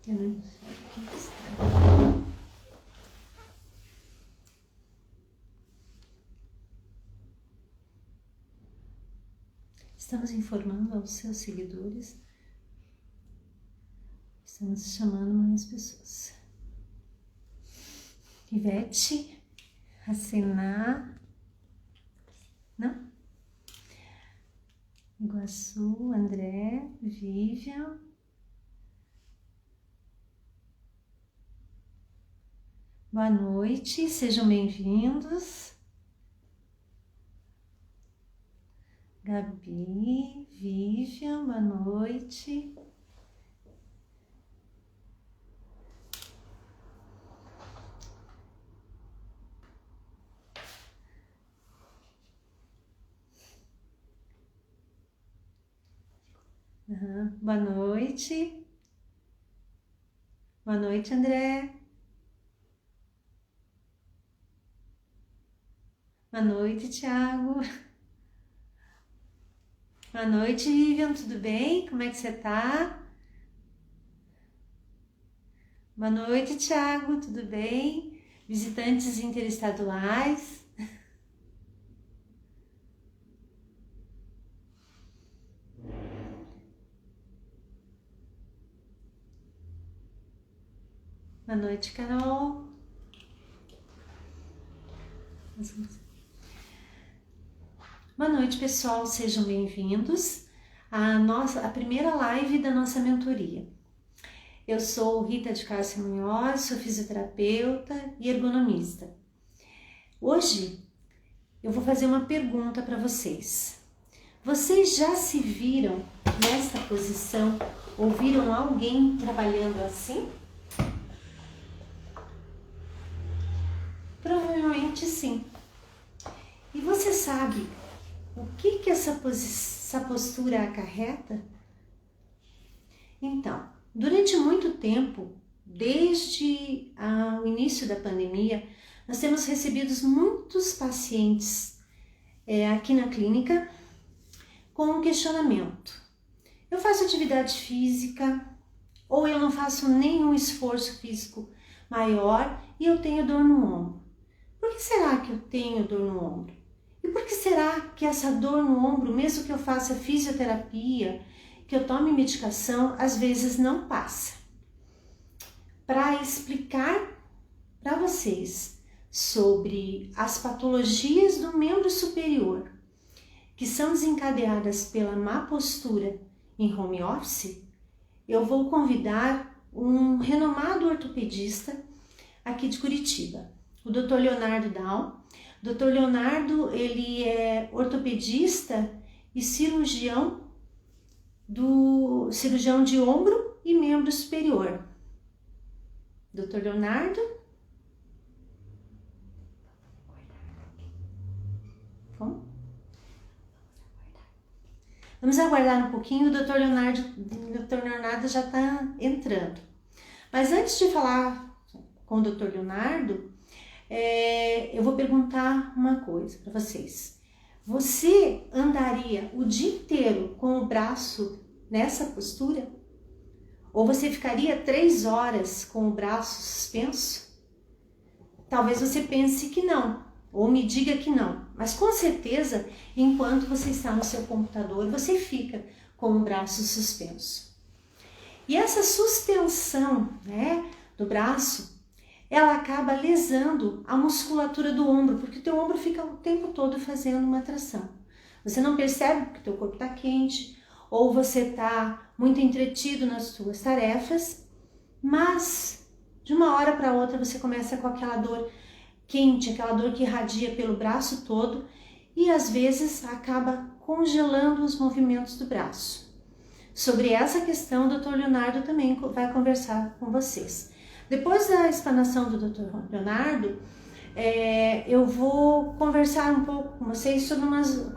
Eu não sei o que está. Estamos informando aos seus seguidores. Estamos chamando mais pessoas. Ivete, Acenar, não? Iguaçu, André, Vivian. Boa noite, sejam bem-vindos. Gabi, Vivian, boa noite. Boa noite. Boa noite, André. Boa noite, Thiago. Boa noite, Vivian, tudo bem? Como é que você tá? Boa noite, Thiago, tudo bem? Visitantes interestaduais. Boa noite, Carol. Boa noite, pessoal, sejam bem-vindos à primeira live da nossa mentoria. Eu sou Rita de Cássia Munhoz, sou fisioterapeuta e ergonomista. Hoje eu vou fazer uma pergunta para vocês. Vocês já se viram nesta posição ou viram alguém trabalhando assim? Provavelmente sim. E você sabe o que essa postura acarreta? Então, durante muito tempo, desde o início da pandemia, nós temos recebido muitos pacientes aqui na clínica com um questionamento. Eu faço atividade física ou eu não faço nenhum esforço físico maior e eu tenho dor no ombro. Por que será que eu tenho dor no ombro? E por que será que essa dor no ombro, mesmo que eu faça fisioterapia, que eu tome medicação, às vezes não passa? Para explicar para vocês sobre as patologias do membro superior, que são desencadeadas pela má postura em home office, eu vou convidar um renomado ortopedista aqui de Curitiba, o Dr. Leonardo Dahl. Dr. Leonardo, ele é ortopedista e cirurgião de ombro e membro superior. Dr. Leonardo? Como? Vamos aguardar um pouquinho, o Dr. Leonardo já está entrando. Mas antes de falar com o Dr. Leonardo, eu vou perguntar uma coisa para vocês. Você andaria o dia inteiro com o braço nessa postura? Ou você ficaria 3 horas com o braço suspenso? Talvez você pense que não, ou me diga que não. Mas com certeza, enquanto você está no seu computador, você fica com o braço suspenso. E essa suspensão, do braço, ela acaba lesando a musculatura do ombro, porque o teu ombro fica o tempo todo fazendo uma tração. Você não percebe porque o teu corpo está quente, ou você está muito entretido nas suas tarefas, mas de uma hora para outra você começa com aquela dor quente, aquela dor que irradia pelo braço todo e às vezes acaba congelando os movimentos do braço. Sobre essa questão, o Dr. Leonardo também vai conversar com vocês. Depois da explanação do Dr. Leonardo, eu vou conversar um pouco com vocês sobre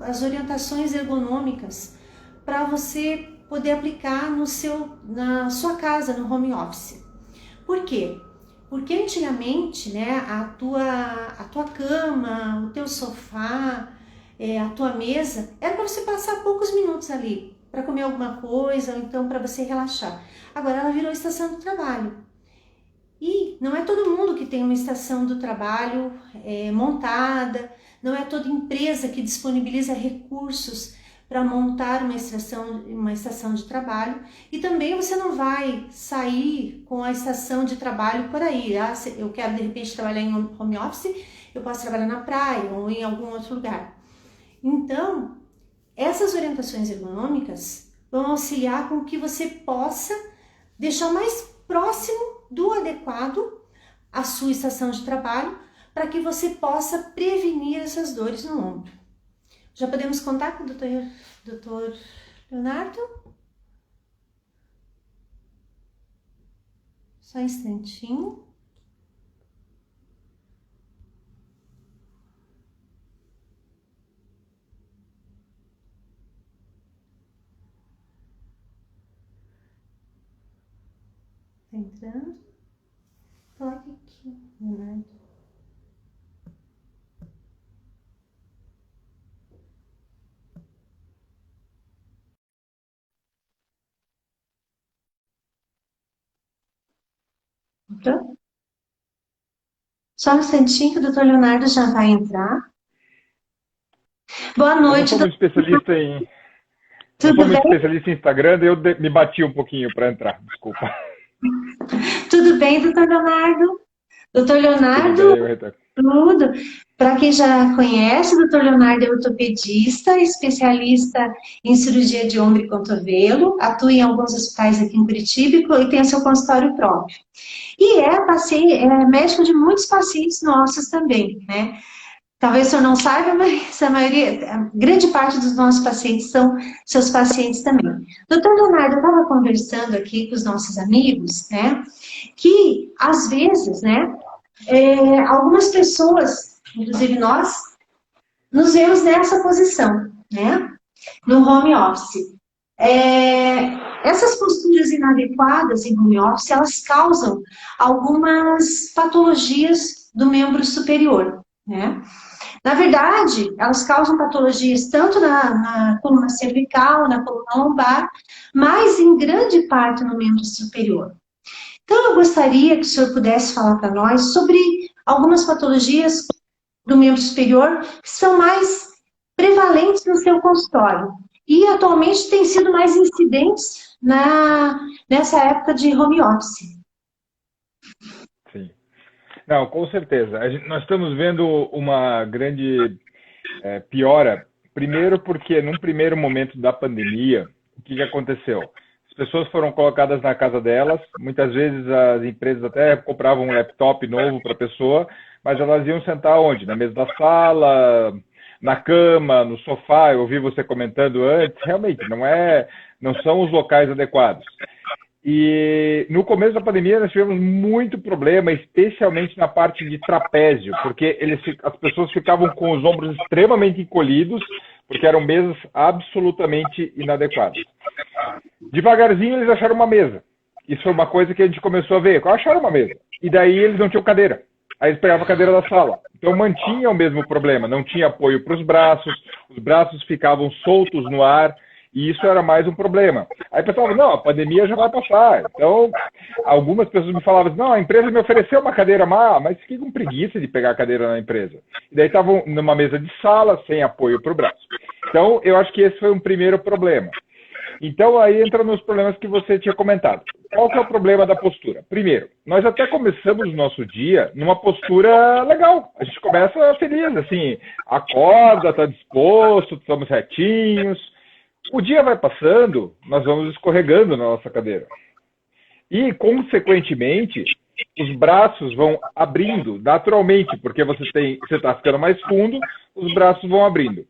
as orientações ergonômicas para você poder aplicar na sua casa, no home office. Por quê? Porque antigamente, a tua cama, o teu sofá, a tua mesa, era para você passar poucos minutos ali, para comer alguma coisa, ou então para você relaxar. Agora ela virou estação do trabalho. E não é todo mundo que tem uma estação do trabalho montada, não é toda empresa que disponibiliza recursos para montar uma estação de trabalho. E também você não vai sair com a estação de trabalho por aí. Eu quero de repente trabalhar em home office, eu posso trabalhar na praia ou em algum outro lugar. Então, essas orientações ergonômicas vão auxiliar com que você possa deixar mais próximo do adequado a sua estação de trabalho, para que você possa prevenir essas dores no ombro. Já podemos contar com o doutor Leonardo? Só um instantinho. Tá entrando. Toque aqui, Leonardo. Entrou? Só um instantinho que o doutor Leonardo já vai entrar. Boa Eu não noite, sou muito especialista em, não tudo sou muito bem? especialista em Instagram, daí me bati um pouquinho para entrar. Desculpa. Tudo bem, doutor Leonardo? Doutor Tudo Leonardo, bem, Rita? tudo. Para quem já conhece, o doutor Leonardo é ortopedista, especialista em cirurgia de ombro e cotovelo, atua em alguns hospitais aqui em Curitiba e tem o seu consultório próprio. E é médico de muitos pacientes nossos também, né? Talvez o senhor não saiba, mas a grande parte dos nossos pacientes são seus pacientes também. Doutor Leonardo, eu estava conversando aqui com os nossos amigos, né? Que às vezes, né? Algumas pessoas, inclusive nós, nos vemos nessa posição, né? No home office. Essas posturas inadequadas em home office, elas causam algumas patologias do membro superior, né? Na verdade, elas causam patologias tanto na coluna cervical, na coluna lombar, mas em grande parte no membro superior. Então, eu gostaria que o senhor pudesse falar para nós sobre algumas patologias do membro superior que são mais prevalentes no seu consultório e atualmente têm sido mais incidentes nessa época de home office. Sim. Não, com certeza. Nós estamos vendo uma grande piora. Primeiro porque, num primeiro momento da pandemia, o que aconteceu? As pessoas foram colocadas na casa delas. Muitas vezes as empresas até compravam um laptop novo para a pessoa, mas elas iam sentar onde? Na mesa da sala, na cama, no sofá. Eu ouvi você comentando antes. Realmente, não são os locais adequados. E no começo da pandemia nós tivemos muito problema, especialmente na parte de trapézio, porque as pessoas ficavam com os ombros extremamente encolhidos, porque eram mesas absolutamente inadequadas. Devagarzinho eles acharam uma mesa. Isso foi uma coisa que a gente começou a ver. Acharam uma mesa. E daí eles não tinham cadeira. Aí eles pegavam a cadeira da sala. Então mantinha o mesmo problema. Não tinha apoio para os braços ficavam soltos no ar. E isso era mais um problema. Aí o pessoal falava, não, a pandemia já vai passar. Então, algumas pessoas me falavam, não, a empresa me ofereceu uma cadeira má, mas fiquei com preguiça de pegar a cadeira na empresa. E daí estavam numa mesa de sala, sem apoio para o braço. Então, eu acho que esse foi um primeiro problema. Então, aí entra nos problemas que você tinha comentado. Qual que é o problema da postura? Primeiro, nós até começamos o nosso dia numa postura legal. A gente começa feliz, assim, acorda, está disposto, estamos retinhos. O dia vai passando, nós vamos escorregando na nossa cadeira. E, consequentemente, os braços vão abrindo naturalmente, porque você está ficando mais fundo, os braços vão abrindo.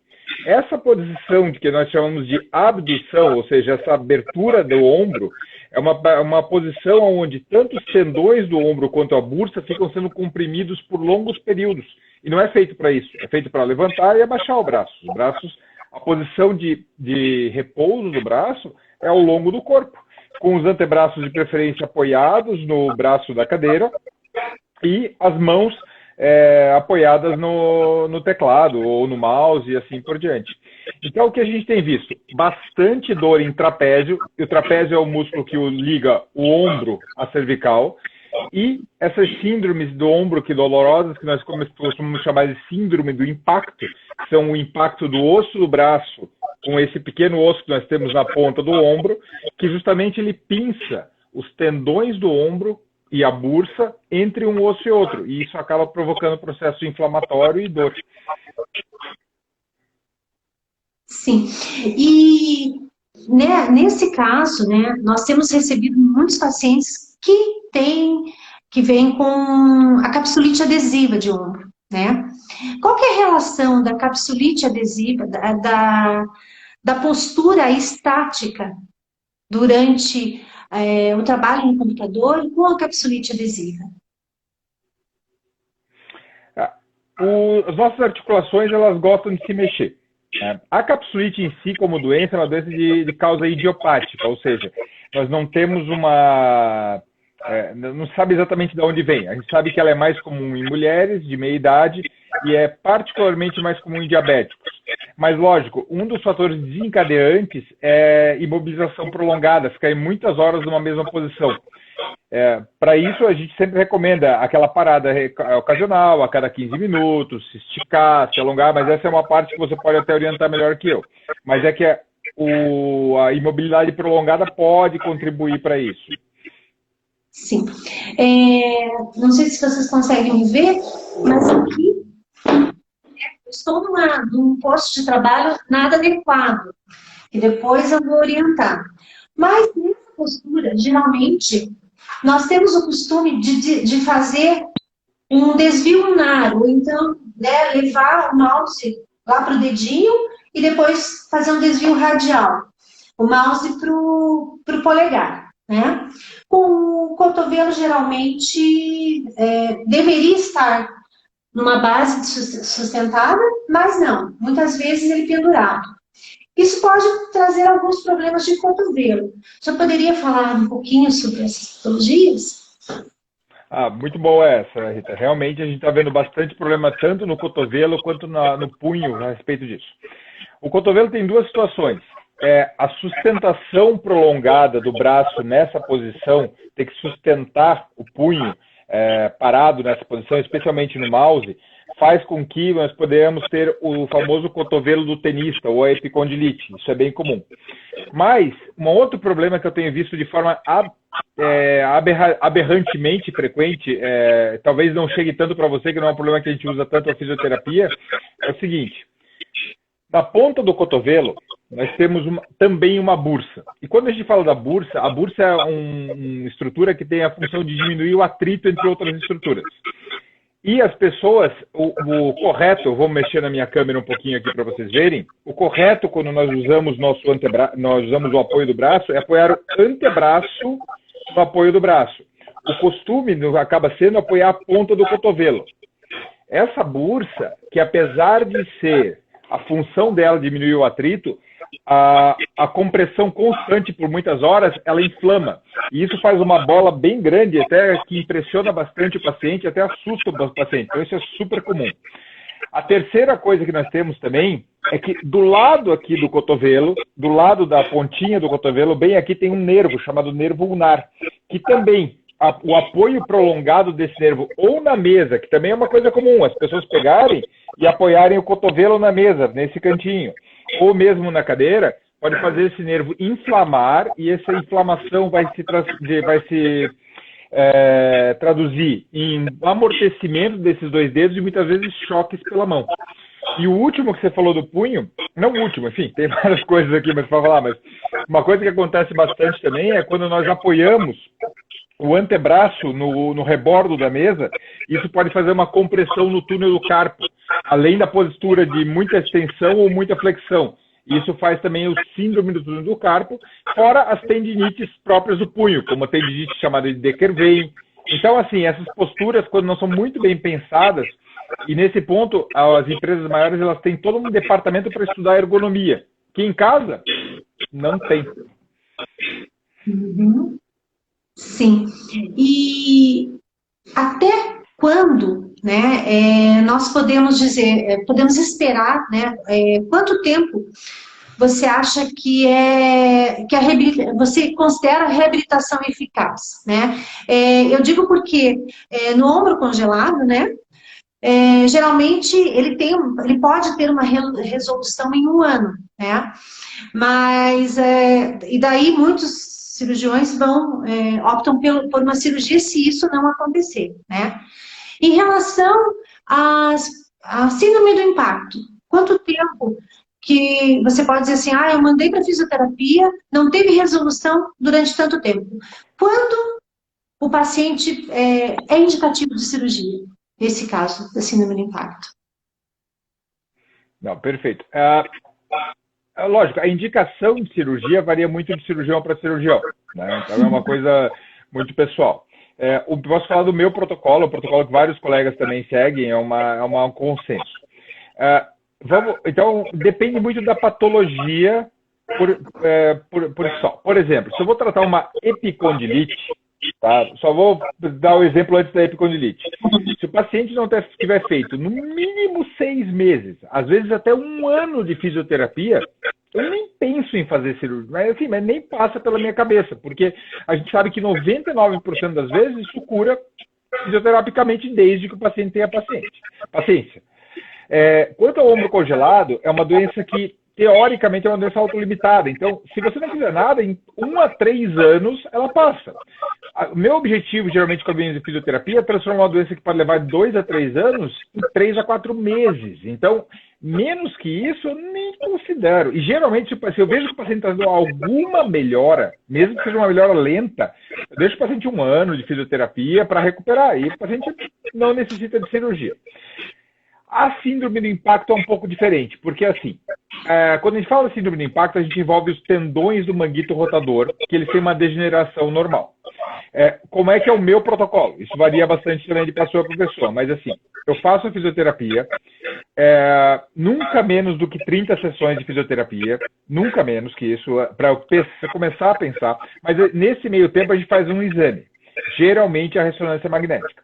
Essa posição que nós chamamos de abdução, ou seja, essa abertura do ombro, é uma posição onde tanto os tendões do ombro quanto a bursa ficam sendo comprimidos por longos períodos. E não é feito para isso, é feito para levantar e abaixar o braço. Os braços, a posição de repouso do braço é ao longo do corpo, com os antebraços de preferência apoiados no braço da cadeira e as mãos apoiadas no teclado ou no mouse e assim por diante. Então, o que a gente tem visto? Bastante dor em trapézio, e o trapézio é o músculo que liga o ombro à cervical, e essas síndromes do ombro que dolorosas, que nós costumamos chamar de síndrome do impacto, que são o impacto do osso do braço com esse pequeno osso que nós temos na ponta do ombro, que justamente ele pinça os tendões do ombro e a bursa entre um osso e outro, e isso acaba provocando processo inflamatório e dor. Sim, e né, nesse caso, né, nós temos recebido muitos pacientes que vêm com a capsulite adesiva de ombro, né? Qual que é a relação da capsulite adesiva, da postura estática durante o trabalho no computador com a capsulite adesiva? As nossas articulações, elas gostam de se mexer. A capsulite em si, como doença, é uma doença de causa idiopática, ou seja, nós não temos não sabe exatamente de onde vem. A gente sabe que ela é mais comum em mulheres de meia idade e é particularmente mais comum em diabéticos. Mas, lógico, um dos fatores desencadeantes é imobilização prolongada, ficar em muitas horas numa mesma posição. Para isso, a gente sempre recomenda aquela parada ocasional, a cada 15 minutos, se esticar, se alongar, mas essa é uma parte que você pode até orientar melhor que eu. Mas é que a imobilidade prolongada pode contribuir para isso. Sim. Não sei se vocês conseguem me ver, mas aqui estou num posto de trabalho nada adequado, e depois eu vou orientar. Mas nessa postura, geralmente, nós temos o costume de fazer um desvio lunar, ou então, né, levar o mouse lá para o dedinho e depois fazer um desvio radial, o mouse para o polegar, né? O cotovelo geralmente deveria estar numa base sustentada, mas não, muitas vezes ele pendurado. Isso pode trazer alguns problemas de cotovelo. Você poderia falar um pouquinho sobre essas patologias? Muito boa essa, Rita. Realmente a gente está vendo bastante problema tanto no cotovelo quanto no punho a respeito disso. O cotovelo tem duas situações. A sustentação prolongada do braço nessa posição, ter que sustentar o punho parado nessa posição, especialmente no mouse, faz com que nós podemos ter o famoso cotovelo do tenista, ou a epicondilite. Isso é bem comum. Mas, um outro problema que eu tenho visto de forma aberrantemente frequente, talvez não chegue tanto para você, que não é um problema que a gente usa tanto a fisioterapia, é o seguinte: na ponta do cotovelo, nós temos também uma bursa. E quando a gente fala da bursa, a bursa é uma estrutura que tem a função de diminuir o atrito entre outras estruturas. E as pessoas, o correto, eu vou mexer na minha câmera um pouquinho aqui para vocês verem, o correto quando nós usamos nós usamos o apoio do braço, é apoiar o antebraço no apoio do braço. O costume acaba sendo apoiar a ponta do cotovelo. Essa bursa, que apesar de ser a função dela diminuir o atrito, a compressão constante por muitas horas, ela inflama. E isso faz uma bola bem grande, até que impressiona bastante o paciente, até assusta o paciente. Então isso é super comum. A terceira coisa que nós temos também é que do lado aqui do cotovelo, do lado da pontinha do cotovelo, bem aqui tem um nervo chamado nervo ulnar, que também o apoio prolongado desse nervo, ou na mesa, que também é uma coisa comum, as pessoas pegarem e apoiarem o cotovelo na mesa, nesse cantinho, ou mesmo na cadeira, pode fazer esse nervo inflamar, e essa inflamação vai se traduzir em amortecimento desses dois dedos e muitas vezes choques pela mão. E o último que você falou do punho, não o último, enfim, tem várias coisas aqui para falar, mas uma coisa que acontece bastante também é quando nós apoiamos o antebraço no rebordo da mesa, isso pode fazer uma compressão no túnel do carpo, além da postura de muita extensão ou muita flexão. Isso faz também o síndrome do túnel do carpo, fora as tendinites próprias do punho, como a tendinite chamada de De Quervain. Então, assim, essas posturas, quando não são muito bem pensadas, e nesse ponto, as empresas maiores, elas têm todo um departamento para estudar ergonomia, que em casa não tem. Uhum. Sim. E até quando né, nós podemos dizer, podemos esperar, né, quanto tempo você acha que você considera a reabilitação eficaz, né? Eu digo porque no ombro congelado, né, geralmente ele pode ter uma resolução em 1 ano, né? Mas, e daí muitos cirurgiões optam por uma cirurgia se isso não acontecer, né? Em relação à síndrome do impacto, quanto tempo que você pode dizer assim, eu mandei para fisioterapia, não teve resolução durante tanto tempo? Quando o paciente é indicativo de cirurgia, nesse caso da síndrome do impacto? Não, perfeito. Lógico, a indicação de cirurgia varia muito de cirurgião para cirurgião, né? Então é uma coisa muito pessoal. Posso falar do meu protocolo, o protocolo que vários colegas também seguem, é um consenso. Então, depende muito da patologia por si só. Por exemplo, se eu vou tratar uma epicondilite, tá? Só vou dar o exemplo antes da epicondilite. Se o paciente não tiver feito no mínimo 6 meses, às vezes até 1 ano de fisioterapia, eu nem penso em fazer cirurgia, mas nem passa pela minha cabeça, porque a gente sabe que 99% das vezes isso cura fisioterapicamente desde que o paciente tenha paciência. Quanto ao ombro congelado, é uma doença que teoricamente é uma doença autolimitada. Então, se você não fizer nada, em 1 a 3 anos, ela passa. O meu objetivo, geralmente, com a de fisioterapia, é transformar uma doença que pode levar 2 a 3 anos em 3 a 4 meses. Então, menos que isso, eu nem considero. E, geralmente, se eu vejo que o paciente está dando alguma melhora, mesmo que seja uma melhora lenta, eu deixo o paciente 1 ano de fisioterapia para recuperar. E o paciente não necessita de cirurgia. A síndrome do impacto é um pouco diferente, porque assim, quando a gente fala de síndrome do impacto, a gente envolve os tendões do manguito rotador, que eles têm uma degeneração normal. Como é que é o meu protocolo? Isso varia bastante também de pessoa para pessoa, mas assim, eu faço a fisioterapia, nunca menos do que 30 sessões de fisioterapia, nunca menos que isso, para eu começar a pensar, mas nesse meio tempo a gente faz um exame, geralmente a ressonância magnética.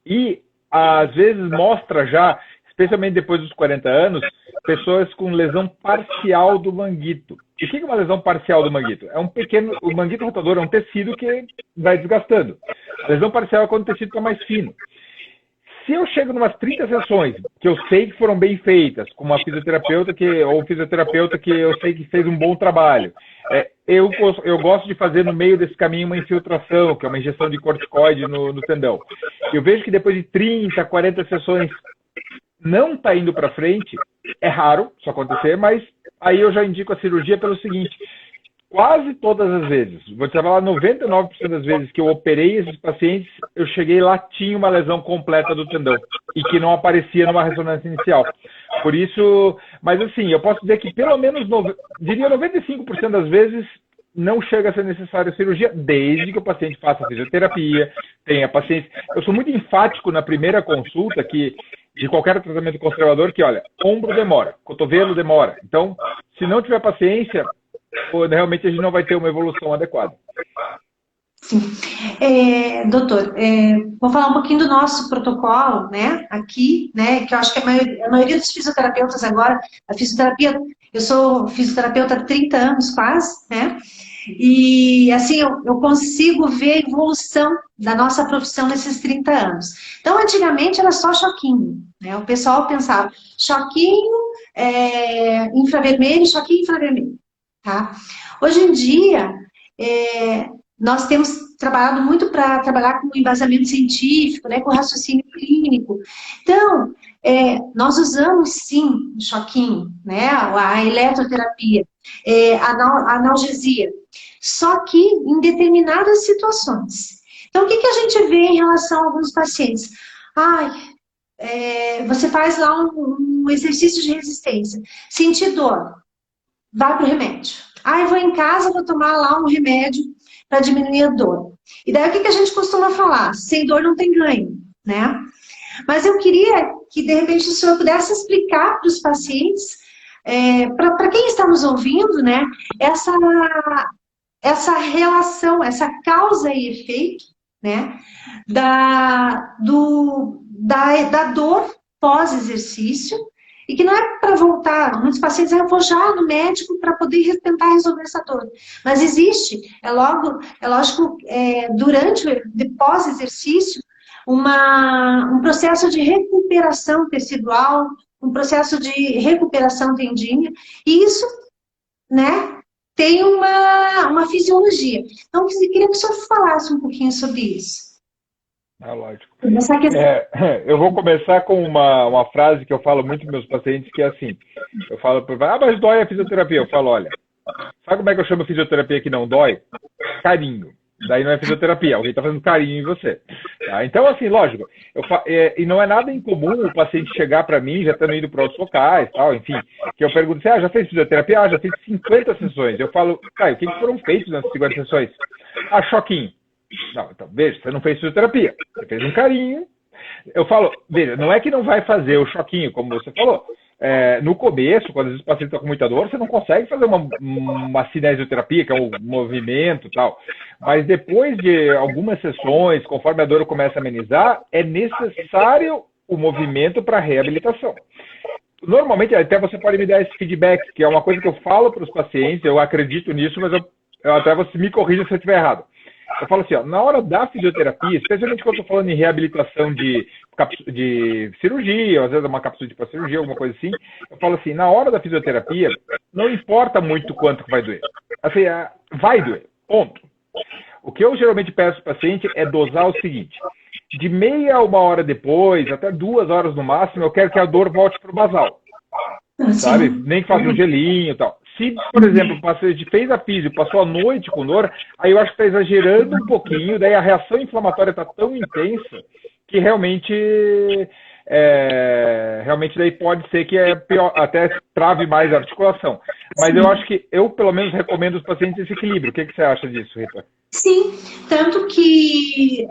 E às vezes mostra já, especialmente depois dos 40 anos, pessoas com lesão parcial do manguito. E o que é uma lesão parcial do manguito? O manguito rotador é um tecido que vai desgastando. A lesão parcial é quando o tecido está mais fino. Se eu chego em umas 30 sessões, que eu sei que foram bem feitas, com uma fisioterapeuta ou um fisioterapeuta que eu sei que fez um bom trabalho, eu gosto de fazer no meio desse caminho uma infiltração, que é uma injeção de corticoide no tendão. Eu vejo que depois de 30, 40 sessões não está indo para frente, é raro isso acontecer, mas aí eu já indico a cirurgia pelo seguinte: quase todas as vezes, vou te falar 99% das vezes que eu operei esses pacientes, eu cheguei lá, tinha uma lesão completa do tendão e que não aparecia numa ressonância inicial. Por isso, mas assim, eu posso dizer que pelo menos, diria 95% das vezes, não chega a ser necessária cirurgia, desde que o paciente faça fisioterapia, tenha paciência. Eu sou muito enfático na primeira consulta que de qualquer tratamento conservador que, olha, ombro demora, cotovelo demora. Então, se não tiver paciência, realmente a gente não vai ter uma evolução adequada. Sim. Doutor, vou falar um pouquinho do nosso protocolo, né, aqui, né, que eu acho que a maioria dos fisioterapeutas agora, a fisioterapia, eu sou fisioterapeuta há 30 anos quase, né, e assim, eu consigo ver a evolução da nossa profissão nesses 30 anos. Então, antigamente era só choquinho, né, o pessoal pensava, choquinho infravermelho, choquinho infravermelho, tá? Hoje em dia, nós temos trabalhado muito para trabalhar com embasamento científico, né, com raciocínio clínico. Então, nós usamos sim o choquinho, né, a eletroterapia, a analgesia, só que em determinadas situações. Então, o que a gente vê em relação a alguns pacientes? Você faz lá um exercício de resistência, sentir dor, vai para o remédio. Eu vou em casa, vou tomar lá um remédio para diminuir a dor. E daí o que a gente costuma falar? Sem dor não tem ganho, né? Mas eu queria que, de repente, o senhor pudesse explicar para os pacientes, para quem está nos ouvindo, né, essa relação, essa causa e efeito, né? Da dor pós-exercício, e que não é para voltar, muitos pacientes eu vou já no médico para poder tentar resolver essa dor. Mas existe, é lógico, durante o pós-exercício, um processo de recuperação tecidual, um processo de recuperação tendínea, e isso, né, tem uma fisiologia. Então, eu queria que o senhor falasse um pouquinho sobre isso. Lógico. Essa questão. Eu vou começar com uma frase que eu falo muito para meus pacientes, que é assim, eu falo para mas dói a fisioterapia. Eu falo, olha, sabe como é que eu chamo fisioterapia que não dói? Carinho. Daí não é fisioterapia, alguém está fazendo carinho em você. Tá? Então, assim, lógico, e não é nada incomum o paciente chegar para mim, já estando indo para outros locais, tal, enfim, que eu pergunto assim, já fez fisioterapia? Já fiz 50 sessões. Eu falo, o que foram feitos nessas 50 sessões? Choquinho. Não, então, veja, você não fez fisioterapia, você fez um carinho. Eu falo, veja, não é que não vai fazer o choquinho, como você falou. No começo, quando os pacientes estão com muita dor, você não consegue fazer uma cinesioterapia, que é um movimento e tal. Mas depois de algumas sessões, conforme a dor começa a amenizar, é necessário o movimento para a reabilitação. Normalmente, até você pode me dar esse feedback, que é uma coisa que eu falo para os pacientes, eu acredito nisso, mas eu até você me corrija se eu estiver errado. Eu falo assim, na hora da fisioterapia, especialmente quando eu estou falando em reabilitação de cirurgia, ou às vezes uma cápsula de cirurgia, alguma coisa assim, eu falo assim, na hora da fisioterapia, não importa muito quanto que vai doer. Assim, vai doer, ponto. O que eu geralmente peço para o paciente é dosar o seguinte, de meia a 1 hora depois, até 2 horas no máximo, eu quero que a dor volte para o basal. Sabe? Nem que faça um gelinho e tal. Se, por exemplo, o paciente fez a fisio, passou a noite com dor, aí eu acho que está exagerando um pouquinho, daí a reação inflamatória está tão intensa que realmente daí pode ser que pior, até trave mais a articulação. Mas eu acho que eu, pelo menos, recomendo aos pacientes esse equilíbrio. O que você acha disso, Rita? Sim, tanto que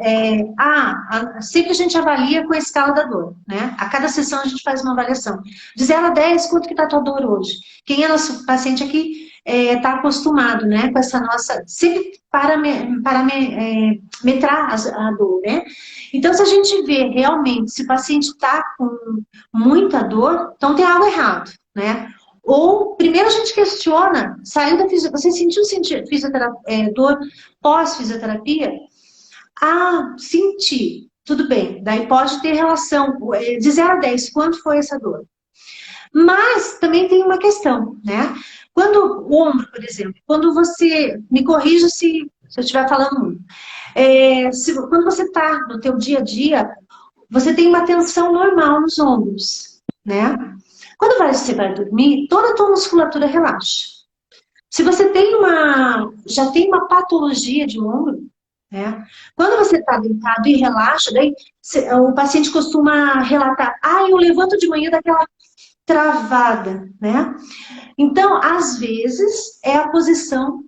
sempre a gente avalia com a escala da dor, né? A cada sessão a gente faz uma avaliação. De 0 a 10, quanto que está a tua dor hoje? Quem é nosso paciente aqui está acostumado, né, com essa nossa... Sempre parametrar a dor, né? Então, se a gente vê realmente se o paciente está com muita dor, então tem algo errado, né? Ou, primeiro a gente questiona, saiu da fisioterapia, você sentiu dor pós-fisioterapia? Senti. Tudo bem. Daí pode ter relação. De 0 a 10, quanto foi essa dor? Mas também tem uma questão, né? Quando o ombro, por exemplo, quando você... Me corrija se eu estiver falando muito. Quando você está no teu dia a dia, você tem uma tensão normal nos ombros, né? Quando você vai dormir, toda a tua musculatura relaxa. Se você já tem uma patologia de ombro, né? Quando você está deitado e relaxa, daí o paciente costuma relatar, eu levanto de manhã daquela travada, né? Então, às vezes, é a posição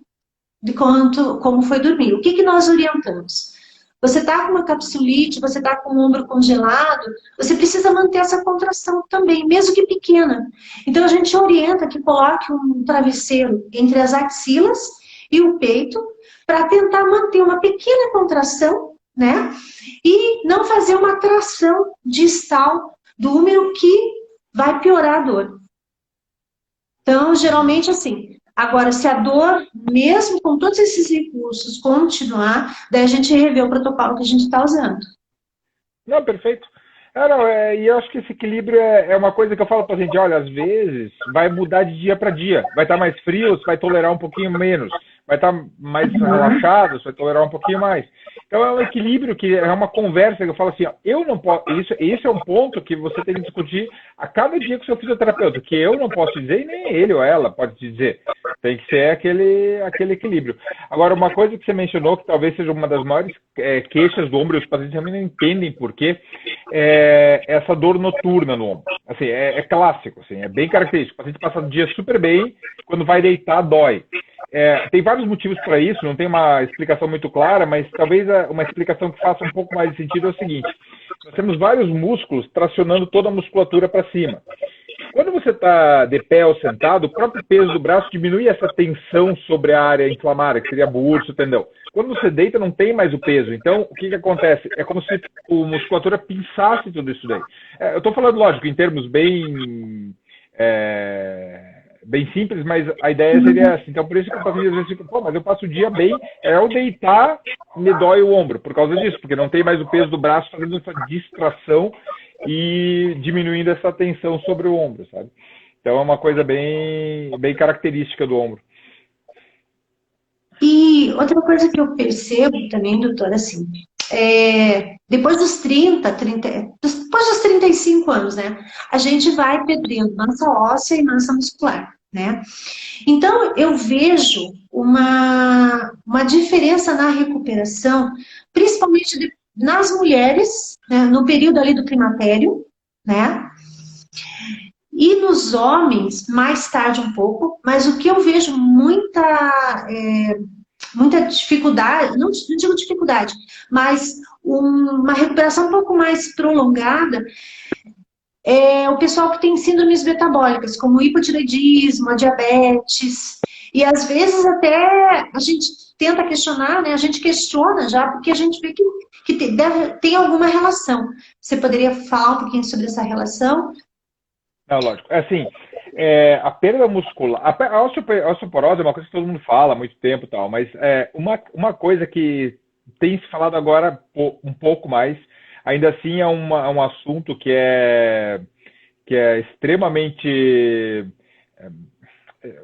de como foi dormir. O que nós orientamos? Você está com uma capsulite, você está com o ombro congelado, você precisa manter essa contração também, mesmo que pequena. Então, a gente orienta que coloque um travesseiro entre as axilas e o peito, para tentar manter uma pequena contração, né? E não fazer uma tração distal do úmero que vai piorar a dor. Então, geralmente, assim... Agora, se a dor, mesmo com todos esses recursos, continuar, daí a gente revê o protocolo que a gente está usando. Não, perfeito. E eu acho que esse equilíbrio é uma coisa que eu falo para a gente, olha, às vezes vai mudar de dia para dia. Vai estar mais frio, você vai tolerar um pouquinho menos. Vai estar mais relaxado, você vai tolerar um pouquinho mais. Então é um equilíbrio que é uma conversa que eu falo assim, eu não posso. Isso é um ponto que você tem que discutir a cada dia com o seu fisioterapeuta, que eu não posso dizer e nem ele ou ela pode te dizer. Tem que ser aquele equilíbrio. Agora, uma coisa que você mencionou, que talvez seja uma das maiores queixas do ombro, os pacientes também não entendem por quê, é essa dor noturna no ombro. Assim, é clássico, assim, é bem característico. O paciente passa o dia super bem, quando vai deitar, dói. Tem vários motivos para isso, não tem uma explicação muito clara, mas talvez uma explicação que faça um pouco mais de sentido é o seguinte. Nós temos vários músculos tracionando toda a musculatura para cima. Quando você está de pé ou sentado, o próprio peso do braço diminui essa tensão sobre a área inflamada, que seria a bursa, o tendão. Quando você deita, não tem mais o peso. Então, o que acontece? É como se a musculatura pinçasse tudo isso daí. Eu estou falando, lógico, em termos bem simples, mas a ideia seria essa. Então, por isso que eu passo às vezes, pô, mas eu passo o dia bem, ao deitar, me dói o ombro, por causa disso, porque não tem mais o peso do braço fazendo essa distração e diminuindo essa tensão sobre o ombro, sabe? Então, é uma coisa bem característica do ombro. E outra coisa que eu percebo também, doutora, assim, depois dos 30, depois dos 35 anos, né, a gente vai perdendo massa óssea e massa muscular, né? Então, eu vejo uma diferença na recuperação, principalmente nas mulheres, né, no período ali do climatério, né? E nos homens, mais tarde um pouco, mas o que eu vejo muita dificuldade, não digo dificuldade, mas uma recuperação um pouco mais prolongada é o pessoal que tem síndromes metabólicas, como o hipotireoidismo, a diabetes, e às vezes até a gente tenta questionar, né? A gente questiona já, porque a gente vê que tem alguma relação. Você poderia falar um pouquinho sobre essa relação? Não, lógico. Assim, a perda muscular... A osteoporose é uma coisa que todo mundo fala há muito tempo e tal, mas uma coisa que tem se falado agora um pouco mais, ainda assim é um assunto que é extremamente...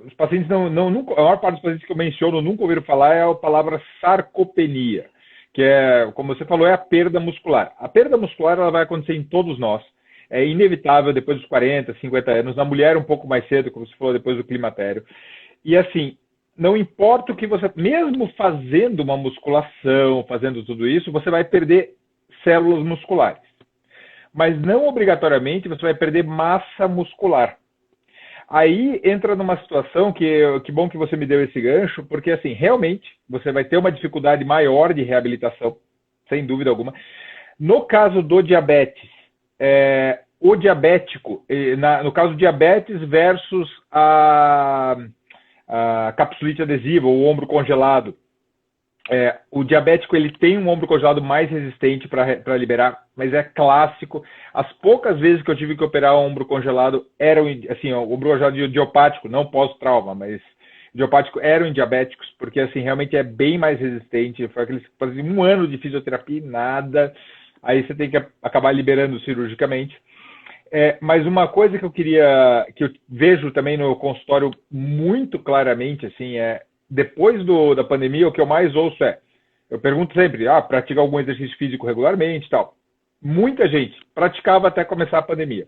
os pacientes nunca, a maior parte dos pacientes que eu menciono nunca ouviram falar é a palavra sarcopenia, que é, como você falou, é a perda muscular. A perda muscular ela vai acontecer em todos nós. É inevitável depois dos 40, 50 anos, na mulher um pouco mais cedo, como você falou, depois do climatério. E assim, não importa o que você... Mesmo fazendo uma musculação, fazendo tudo isso, você vai perder células musculares. Mas não obrigatoriamente você vai perder massa muscular. Aí entra numa situação que bom que você me deu esse gancho, porque assim, realmente, você vai ter uma dificuldade maior de reabilitação, sem dúvida alguma. No caso do diabetes, o diabético, no caso do diabetes versus a capsulite adesiva, o ombro congelado, o diabético ele tem um ombro congelado mais resistente para liberar, mas é clássico. As poucas vezes que eu tive que operar o ombro congelado eram, assim, o ombro congelado idiopático, não pós-trauma, mas idiopático eram em diabéticos, porque assim, realmente é bem mais resistente. Foi aqueles que faziam 1 ano de fisioterapia e nada. Aí você tem que acabar liberando cirurgicamente. Mas uma coisa que eu vejo também no consultório muito claramente, assim, depois da pandemia, o que eu mais ouço eu pergunto sempre, pratica algum exercício físico regularmente e tal. Muita gente praticava até começar a pandemia.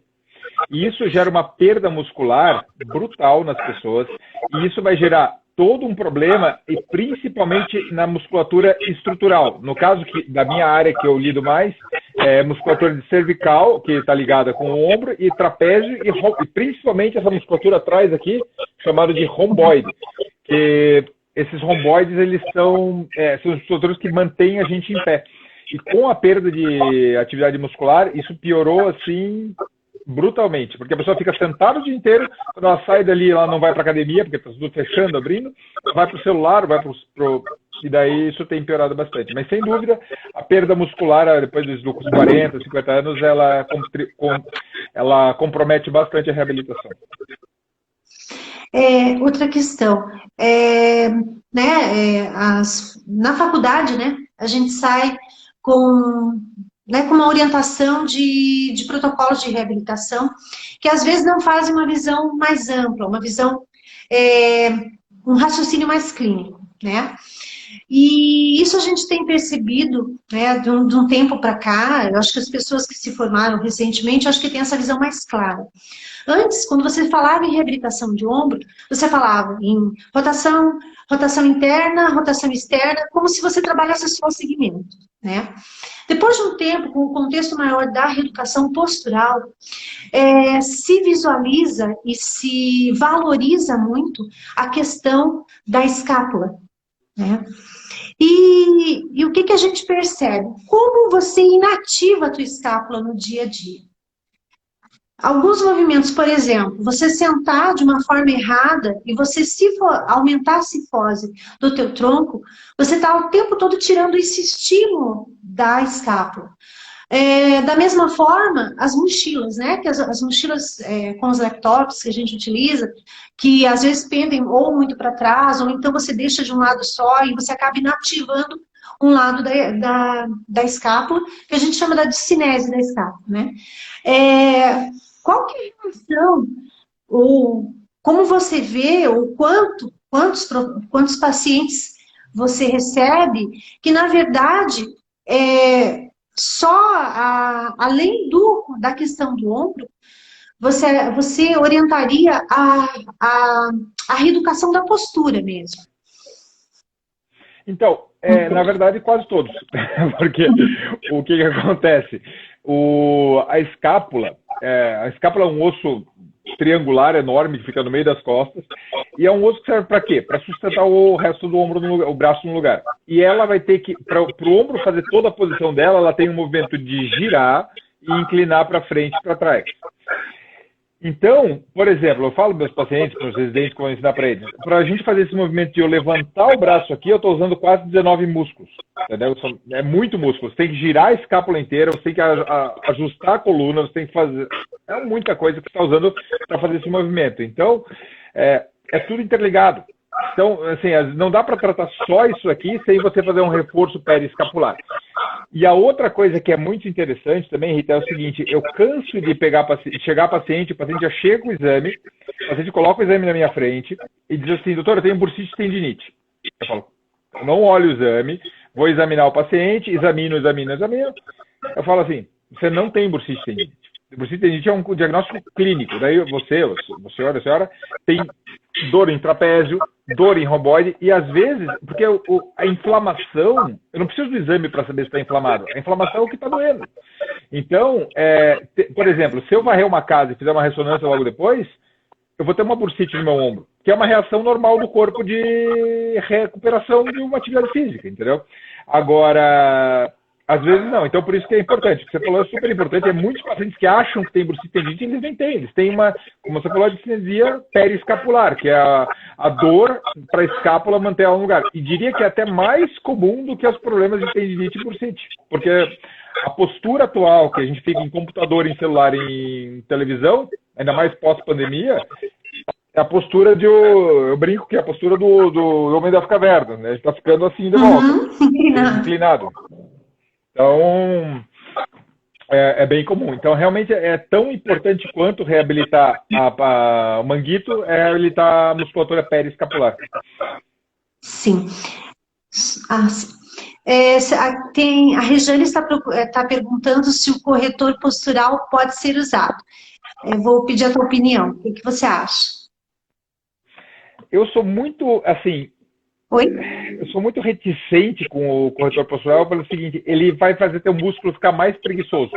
E isso gera uma perda muscular brutal nas pessoas, e isso vai gerar todo um problema, e principalmente na musculatura estrutural. No caso da minha área que eu lido mais, musculatura de cervical, que está ligada com o ombro, e trapézio, e principalmente essa musculatura atrás aqui, chamada de romboide. Que esses romboides, eles são musculaturas que mantêm a gente em pé. E com a perda de atividade muscular, isso piorou, assim, brutalmente, porque a pessoa fica sentada o dia inteiro, quando ela sai dali, ela não vai para academia, porque está tudo fechando, abrindo, vai para o celular, e daí isso tem piorado bastante. Mas, sem dúvida, a perda muscular, depois dos 40, 50 anos, ela compromete bastante a reabilitação. Outra questão, na faculdade, né, a gente sai com uma orientação de protocolos de reabilitação, que às vezes não fazem uma visão mais ampla, uma visão, um raciocínio mais clínico, né? E isso a gente tem percebido, né, de um tempo para cá. Eu acho que as pessoas que se formaram recentemente, eu acho que tem essa visão mais clara. Antes, quando você falava em reabilitação de ombro, você falava em rotação interna, rotação externa, como se você trabalhasse só o segmento, né? Depois de um tempo, com o contexto maior da reeducação postural, se visualiza e se valoriza muito a questão da escápula, né? E o que a gente percebe? Como você inativa a tua escápula no dia a dia? Alguns movimentos, por exemplo, você sentar de uma forma errada e você aumentar a cifose do teu tronco, você está o tempo todo tirando esse estímulo da escápula. Da mesma forma, as mochilas, né? Que as mochilas com os laptops que a gente utiliza, que às vezes pendem ou muito para trás, ou então você deixa de um lado só e você acaba inativando um lado da escápula, que a gente chama da discinese da escápula, né? Qual que é a relação, ou como você vê, ou quantos pacientes você recebe, que na verdade só além da questão do ombro, você orientaria a reeducação da postura mesmo. Então, na verdade, quase todos. Porque o que acontece? A escápula é um osso triangular enorme que fica no meio das costas, e é um osso que serve para quê? Para sustentar o resto do ombro, o braço no lugar. E ela vai ter que, para o ombro fazer toda a posição dela, ela tem um movimento de girar e inclinar para frente e para trás. Então, por exemplo, eu falo para meus pacientes, para os residentes, que eu vou ensinar para eles, para a gente fazer esse movimento de eu levantar o braço aqui, eu estou usando quase 19 músculos, entendeu? É muito músculo. Você tem que girar a escápula inteira, você tem que ajustar a coluna, você tem que fazer... É muita coisa que você está usando para fazer esse movimento. Então, é tudo interligado. Então, assim, não dá para tratar só isso aqui sem você fazer um reforço periescapular. E a outra coisa que é muito interessante também, Rita, é o seguinte: eu canso de chegar a paciente, o paciente já chega com o exame, o paciente coloca o exame na minha frente e diz assim: doutor, eu tenho bursite e tendinite. Eu falo, eu não olho o exame, vou examinar o paciente, examino. Eu falo assim: você não tem bursite e tendinite. Bursite e tendinite é um diagnóstico clínico. Daí você, a senhora, tem dor em trapézio, dor em romboide, e às vezes, porque a inflamação, eu não preciso do exame para saber se está inflamado, a inflamação é o que está doendo. Então, por exemplo, se eu varrer uma casa e fizer uma ressonância logo depois, eu vou ter uma bursite no meu ombro, que é uma reação normal do corpo de recuperação de uma atividade física, entendeu? Agora, às vezes não, então por isso que é importante. O que você falou é super importante. É muitos pacientes que acham que tem bursite e tendinite, eles nem têm. Eles têm uma, como você falou, a discinesia periescapular, que é a dor para a escápula manter ela no lugar. E diria que é até mais comum do que os problemas de tendinite e bursite. Porque a postura atual, que a gente fica em computador, em celular, em televisão, ainda mais pós-pandemia, é a postura eu brinco que é a postura do homem das cavernas, né? A gente está ficando assim de volta, inclinado. Então, é bem comum. Então, realmente é tão importante quanto reabilitar o manguito é reabilitar a musculatura periescapular. Sim. A Regiane está perguntando se o corretor postural pode ser usado. Eu vou pedir a tua opinião. O que você acha? Eu sou muito, assim... Oi? Eu sou muito reticente com o corretor postural pelo seguinte: ele vai fazer teu músculo ficar mais preguiçoso.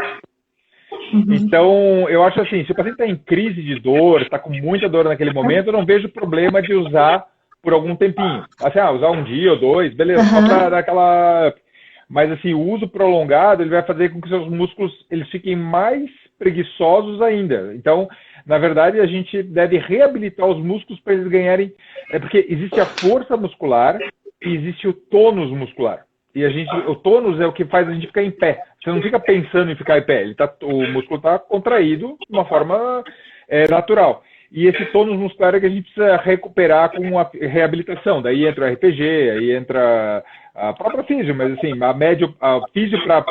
Uhum. Então, eu acho assim, se o paciente está em crise de dor, está com muita dor naquele momento, eu não vejo problema de usar por algum tempinho. Assim, usar um dia ou dois, beleza, só para dar aquela... Mas assim, o uso prolongado, ele vai fazer com que seus músculos eles fiquem mais preguiçosos ainda. Então, na verdade, a gente deve reabilitar os músculos para eles ganharem... porque existe a força muscular e existe o tônus muscular. E o tônus é o que faz a gente ficar em pé. Você não fica pensando em ficar em pé. O músculo está contraído de uma forma natural. E esse tônus muscular é que a gente precisa recuperar com a reabilitação. Daí entra o RPG, aí entra a própria físio, mas assim, a físio para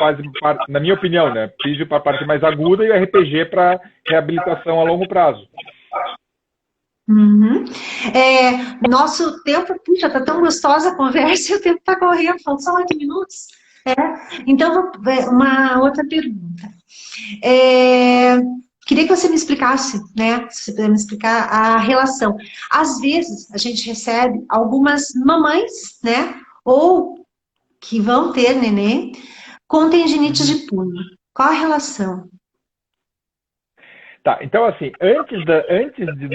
na minha opinião, né? Físio para a parte mais aguda e o RPG para reabilitação a longo prazo. Uhum. Nosso tempo, puxa, tá tão gostosa a conversa e o tempo está correndo, faltam só 8 minutos. Então, uma outra pergunta. Queria que você me explicasse, né? Se você puder me explicar a relação. Às vezes, a gente recebe algumas mamães, né? Ou que vão ter neném com tendinite de punho. Qual a relação? Tá, então assim, antes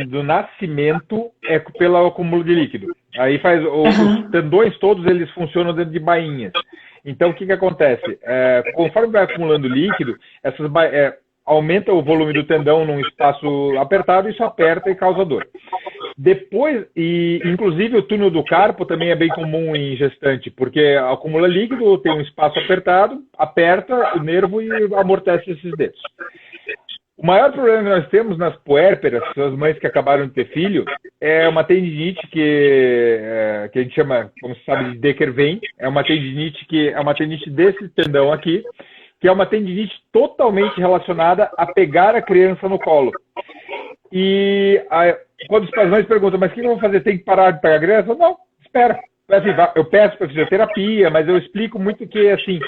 do nascimento é pelo acúmulo de líquido. Aí os tendões todos eles funcionam dentro de bainhas. Então o que acontece? Conforme vai acumulando líquido, aumenta o volume do tendão num espaço apertado, isso aperta e causa dor. Depois, e inclusive o túnel do carpo também é bem comum em gestante, porque acumula líquido, tem um espaço apertado, aperta o nervo e amortece esses dedos. O maior problema que nós temos nas puérperas, as mães que acabaram de ter filho, é uma tendinite que a gente chama, como se sabe, de Decker-Vein. É uma tendinite que é uma tendinite desse tendão aqui, que é uma tendinite totalmente relacionada a pegar a criança no colo. E quando os pais perguntam, mas o que eu vou fazer? Tem que parar de pegar a criança? Não, espera. Assim, eu peço para fisioterapia, mas eu explico muito que, assim,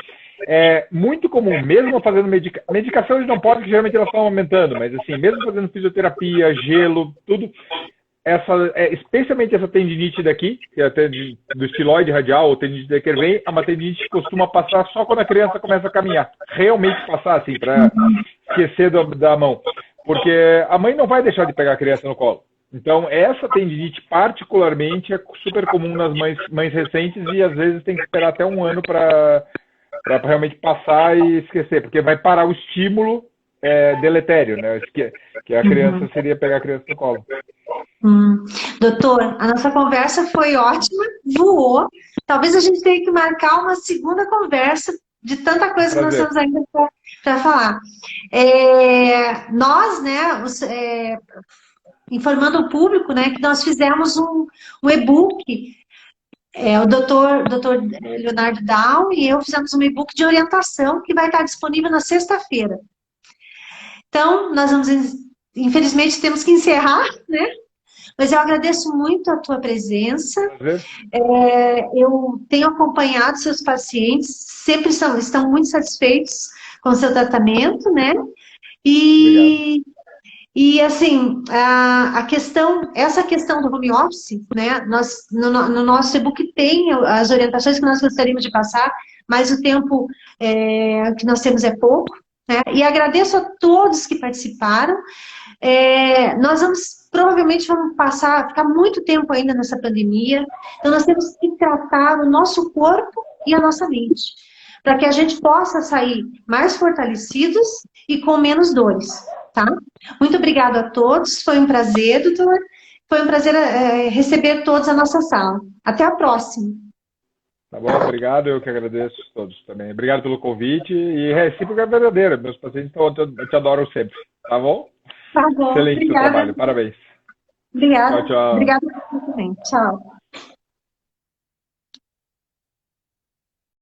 é muito comum, mesmo fazendo medicação, eles não podem, que geralmente elas estão aumentando, mas assim, mesmo fazendo fisioterapia, gelo, tudo, especialmente essa tendinite daqui, que é do estiloide radial ou tendinite de Decker-Vein, é uma tendinite que costuma passar só quando a criança começa a caminhar. Realmente passar, assim, para esquecer da mão. Porque a mãe não vai deixar de pegar a criança no colo. Então, essa tendinite particularmente é super comum nas mães recentes e às vezes tem que esperar até um ano para realmente passar e esquecer, porque vai parar o estímulo deletério, né? Que a criança seria pegar a criança no colo. Doutor, a nossa conversa foi ótima, voou. Talvez a gente tenha que marcar uma segunda conversa de tanta coisa que nós temos ainda para falar. Nós, né, informando o público, né, que nós fizemos um e-book. O doutor Leonardo Down e eu fizemos um e-book de orientação que vai estar disponível na sexta-feira. Então, nós vamos, infelizmente, temos que encerrar, né? Mas eu agradeço muito a tua presença. Eu tenho acompanhado seus pacientes, sempre estão muito satisfeitos com o seu tratamento, né? E assim, essa questão do home office, né? No nosso e-book tem as orientações que nós gostaríamos de passar, mas o tempo que nós temos é pouco, né? E agradeço a todos que participaram. Nós provavelmente vamos ficar muito tempo ainda nessa pandemia, então nós temos que tratar o nosso corpo e a nossa mente, para que a gente possa sair mais fortalecidos e com menos dores, tá? Muito obrigada a todos, foi um prazer, doutor, foi um prazer receber todos na nossa sala. Até a próxima. Tá bom, obrigado, eu que agradeço a todos também. Obrigado pelo convite e recíproca é verdadeira, meus pacientes te adoram sempre, tá bom? Tá bom, excelente o trabalho, parabéns. Obrigada. Tchau, tchau. Obrigada também. Tchau.